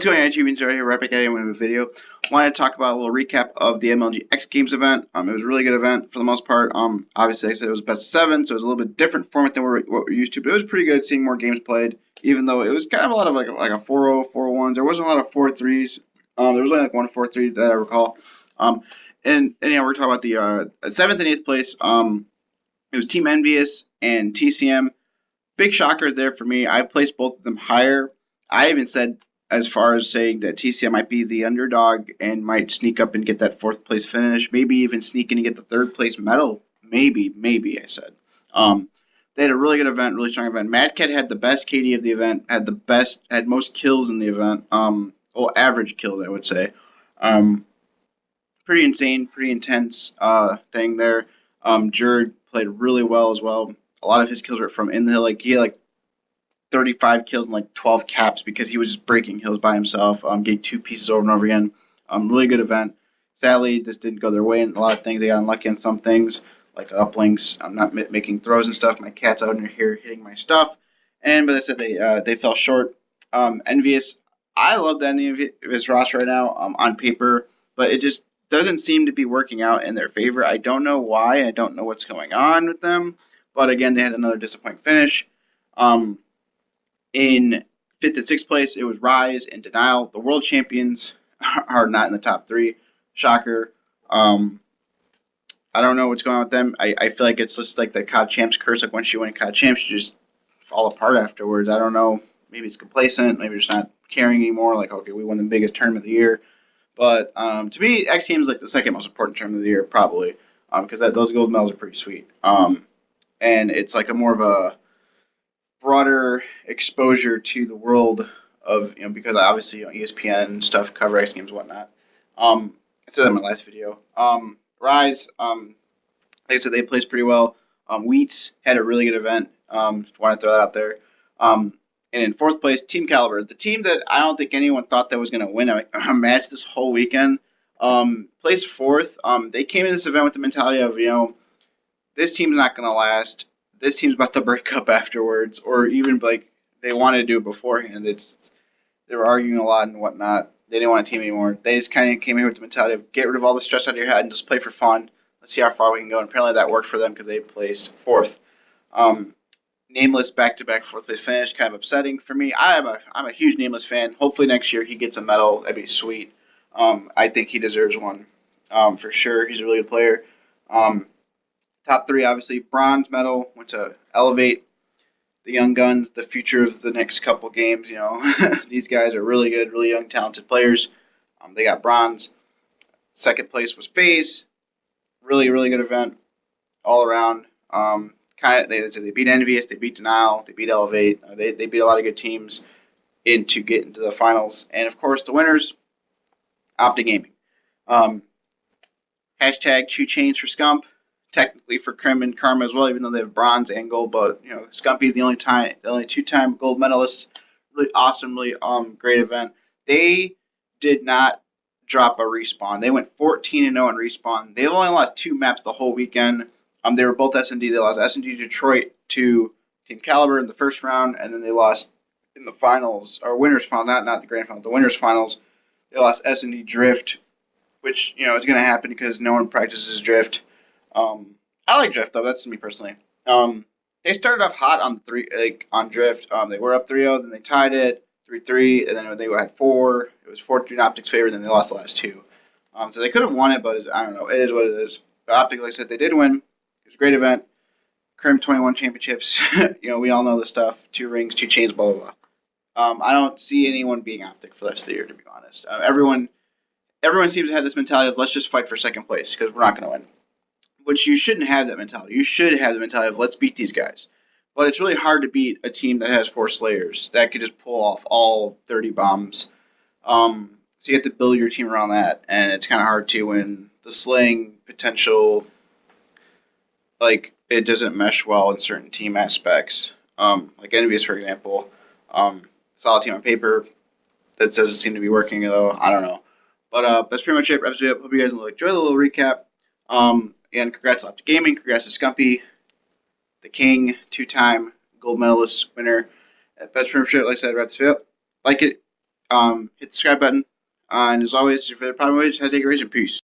What's going on, YouTube? Right here, right back at you with a video. Wanted to talk about a little recap of the MLG X Games event. It was a really good event for the most part. Obviously, like I said, it was best of 7, so it was a little bit different format than what we're used to, but it was pretty good seeing more games played, even though it was kind of a lot of like a 4-0, 4-1s. There wasn't a lot of 4-3s. There was only like one 4-3 that I recall. And yeah, we're talking about the 7th and 8th place. It was Team Envious and TCM. Big shockers there for me. I placed both of them higher. I even said as far as saying that TCM might be the underdog and might sneak up and get that 4th place finish, maybe even sneak in and get the 3rd place medal. Maybe I said. They had a really good event, really strong event. Mad Cat had the best KD of the event, had most kills in the event. Well, average kills, I would say. Pretty insane, pretty intense thing there. Jerd played really well as well. A lot of his kills were from in the hill. Like he had 35 kills and 12 caps because he was just breaking hills by himself, getting 2 pieces over and over again. Really good event. Sadly, this didn't go their way in a lot of things. They got unlucky on some things, like uplinks. I'm not making throws and stuff. My cat's out in here hitting my stuff. But I said they fell short. Envious. I love the Envious roster right now on paper, but it just doesn't seem to be working out in their favor. I don't know why. I don't know what's going on with them. But again, they had another disappointing finish. In 5th and 6th place, it was Rise and Denial. The world champions are not in the top 3. Shocker. I don't know what's going on with them. I feel like it's just like the COD Champs curse. Like once you win COD Champs, you just fall apart afterwards. I don't know. Maybe it's complacent. Maybe it's not caring anymore. Like, okay, we won the biggest tournament of the year. But to me, X Games is like the second most important tournament of the year, probably, because those gold medals are pretty sweet. And it's like a more of a broader exposure to the world of, because obviously ESPN stuff cover X Games and whatnot. I said that in my last video. Rise, like I said, they placed pretty well. Wheats had a really good event. Just want to throw that out there. And in 4th place, Team Caliber, the team that I don't think anyone thought that was going to win a match this whole weekend, placed 4th. They came in this event with the mentality of, this team's not going to last. This team's about to break up afterwards, or even like they wanted to do it beforehand. They were arguing a lot and whatnot. They didn't want a team anymore. They just kind of came here with the mentality of get rid of all the stress out of your head and just play for fun. Let's see how far we can go. And apparently that worked for them because they placed 4th. Nameless back-to-back 4th place finish, kind of upsetting for me. I'm a huge Nameless fan. Hopefully next year he gets a medal. That'd be sweet. I think he deserves one for sure. He's a really good player. Top 3, obviously, bronze medal went to Elevate, the young guns, the future of the next couple games. These guys are really good, really young, talented players. They got bronze. 2nd place was FaZe. Really, really good event all around. They beat Envious, they beat Denial, they beat Elevate. They beat a lot of good teams to get into the finals. And of course, the winners, Optic Gaming. Hashtag Chew Chains for Scump. Technically for Krim and Karma as well, even though they have bronze and gold. But Scumpy is the only 2-time gold medalist. Really awesome, really great event. They did not drop a respawn. They went 14-0 on respawn. They've only lost 2 maps the whole weekend. They were both S&Ds. They lost S&D Detroit to Team Caliber in the 1st round, and then they lost in the finals, or winners final, not the grand final, the winners finals. They lost S&D Drift, which is going to happen because no one practices Drift. I like Drift though. That's me personally. They started off hot on Drift. They were up 3-0, then they tied it 3-3, and then they had 4. It was 4-3 in Optic's favor. Then they lost the last 2. So they could have won it, but I don't know. It is what it is. But Optic, like I said, they did win. It was a great event. Krim 21 championships. We all know the stuff. 2 rings, 2 chains, blah blah blah. I don't see anyone being Optic for the rest of the year, to be honest. Everyone seems to have this mentality of let's just fight for 2nd place because we're not going to win. Which you shouldn't have that mentality. You should have the mentality of let's beat these guys. But it's really hard to beat a team that has 4 Slayers that could just pull off all 30 bombs. So you have to build your team around that, and it's kind of hard to when the slaying potential, it doesn't mesh well in certain team aspects. Like Envious, for example. Solid team on paper. That doesn't seem to be working, though. I don't know. But that's pretty much it. Hope you guys will enjoy the little recap. Again, congrats to Optic Gaming, congrats to Scumpy, the King, 2-time gold medalist winner. That's pretty much it. Like I said, wrap this video up. Like it, hit the subscribe button. And as always, if you have a problem with it, just have to take a raise and peace.